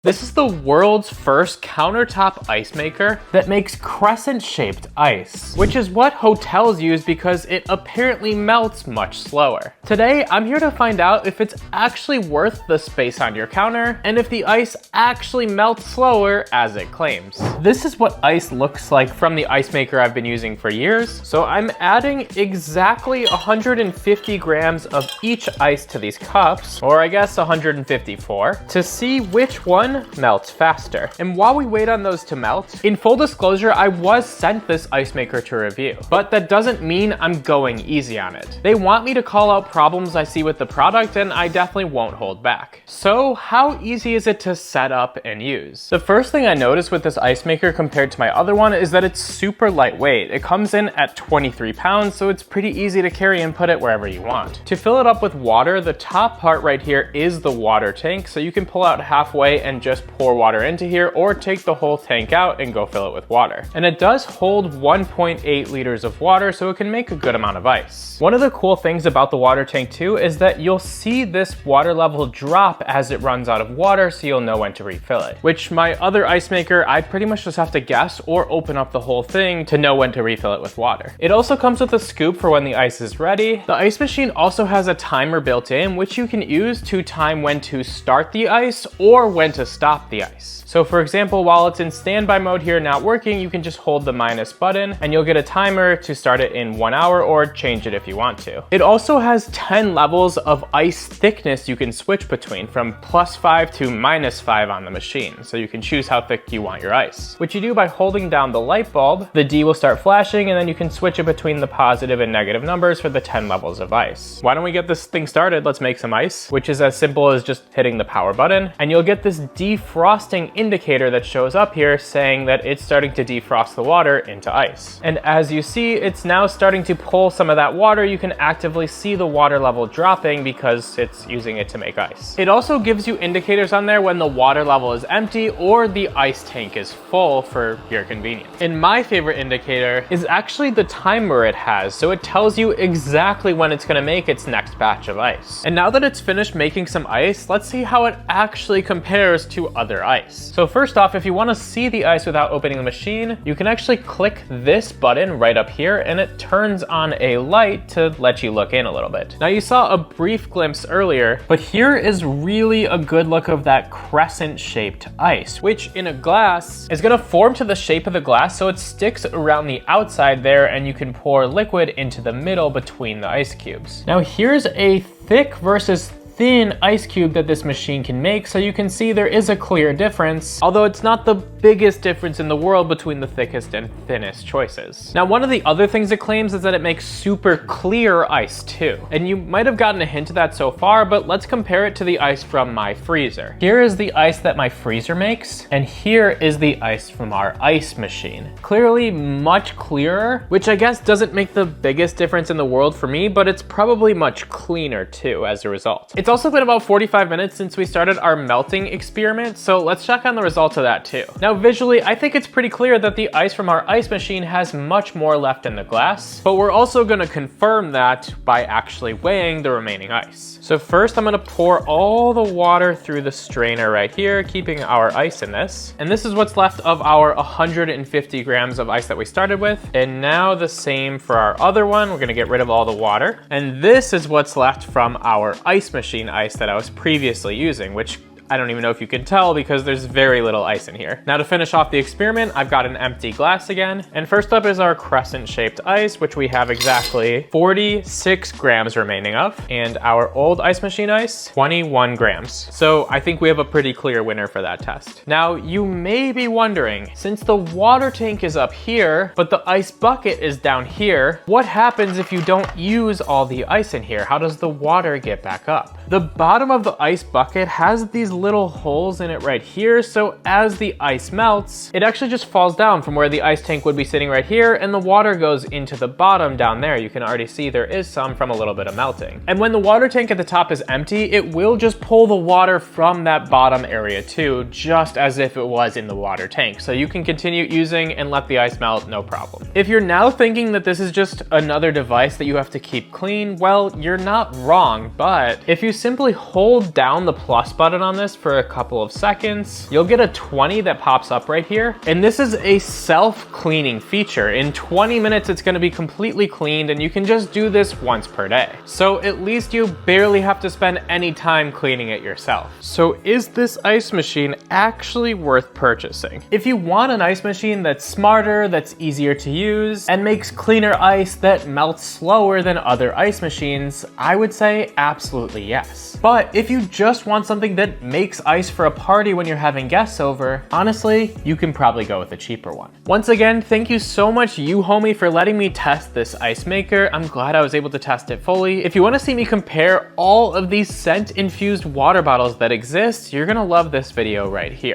This is the world's first countertop ice maker that makes crescent-shaped ice, which is what hotels use because it apparently melts much slower. Today, I'm here to find out if it's actually worth the space on your counter and if the ice actually melts slower as it claims. This is what ice looks like from the ice maker I've been using for years, so I'm adding exactly 150 grams of each ice to these cups, or I guess 154, to see which one melts faster. And while we wait on those to melt, in full disclosure, I was sent this ice maker to review, but that doesn't mean I'm going easy on it. They want me to call out problems I see with the product, and I definitely won't hold back. So how easy is it to set up and use? The first thing I noticed with this ice maker compared to my other one is that it's super lightweight. It comes in at 23 pounds, so it's pretty easy to carry and put it wherever you want. To fill it up with water, the top part right here is the water tank, so you can pull out halfway and just pour water into here, or take the whole tank out and go fill it with water. And it does hold 1.8 liters of water, so it can make a good amount of ice. One of the cool things about the water tank too is that you'll see this water level drop as it runs out of water, so you'll know when to refill it. Which my other ice maker, I pretty much just have to guess or open up the whole thing to know when to refill it with water. It also comes with a scoop for when the ice is ready. The ice machine also has a timer built in, which you can use to time when to start the ice or when to stop the ice. So for example, while it's in standby mode here not working, you can just hold the minus button and you'll get a timer to start it in 1 hour or change it if you want to. It also has 10 levels of ice thickness you can switch between, from +5 to -5 on the machine. So you can choose how thick you want your ice, which you do by holding down the light bulb. The D will start flashing and then you can switch it between the positive and negative numbers for the 10 levels of ice. Why don't we get this thing started? Let's make some ice, which is as simple as just hitting the power button, and you'll get this defrosting indicator that shows up here saying that it's starting to defrost the water into ice. And as you see, it's now starting to pull some of that water. You can actively see the water level dropping because it's using it to make ice. It also gives you indicators on there when the water level is empty or the ice tank is full for your convenience. And my favorite indicator is actually the timer it has, so it tells you exactly when it's going to make its next batch of ice. And now that it's finished making some ice, let's see how it actually compares to other ice. So first off, if you want to see the ice without opening the machine, you can actually click this button right up here and it turns on a light to let you look in a little bit. Now you saw a brief glimpse earlier, but here is really a good look of that crescent-shaped ice, which in a glass is going to form to the shape of the glass so it sticks around the outside there and you can pour liquid into the middle between the ice cubes. Now here's a thick versus thin ice cube that this machine can make, so you can see there is a clear difference, although it's not the biggest difference in the world between the thickest and thinnest choices. Now, one of the other things it claims is that it makes super clear ice too. And you might have gotten a hint of that so far, but let's compare it to the ice from my freezer. Here is the ice that my freezer makes, and here is the ice from our ice machine. Clearly much clearer, which I guess doesn't make the biggest difference in the world for me, but it's probably much cleaner too as a result. It's also been about 45 minutes since we started our melting experiment, so let's check on the results of that too. Now visually, I think it's pretty clear that the ice from our ice machine has much more left in the glass, but we're also going to confirm that by actually weighing the remaining ice. So first I'm going to pour all the water through the strainer right here, keeping our ice in this. And this is what's left of our 150 grams of ice that we started with. And now the same for our other one. We're going to get rid of all the water. And this is what's left from our ice machine ice that I was previously using, which I don't even know if you can tell because there's very little ice in here. Now to finish off the experiment, I've got an empty glass again. And first up is our crescent-shaped ice, which we have exactly 46 grams remaining of. And our old ice machine ice, 21 grams. So I think we have a pretty clear winner for that test. Now you may be wondering, since the water tank is up here, but the ice bucket is down here, what happens if you don't use all the ice in here? How does the water get back up? The bottom of the ice bucket has these little holes in it right here, so as the ice melts, it actually just falls down from where the ice tank would be sitting right here, and the water goes into the bottom down there. You can already see there is some from a little bit of melting. And when the water tank at the top is empty, it will just pull the water from that bottom area too, just as if it was in the water tank. So you can continue using and let the ice melt, no problem. If you're now thinking that this is just another device that you have to keep clean, well, you're not wrong, but if you simply hold down the plus button on this, this for a couple of seconds, you'll get a 20 that pops up right here. And this is a self-cleaning feature. In 20 minutes, it's gonna be completely cleaned, and you can just do this once per day. So at least you barely have to spend any time cleaning it yourself. So is this ice machine actually worth purchasing? If you want an ice machine that's smarter, that's easier to use, and makes cleaner ice that melts slower than other ice machines, I would say absolutely yes. But if you just want something that makes ice for a party when you're having guests over, honestly, you can probably go with a cheaper one. Once again, thank you so much Euhomy for letting me test this ice maker. I'm glad I was able to test it fully. If you want to see me compare all of these scent-infused water bottles that exist, you're gonna love this video right here.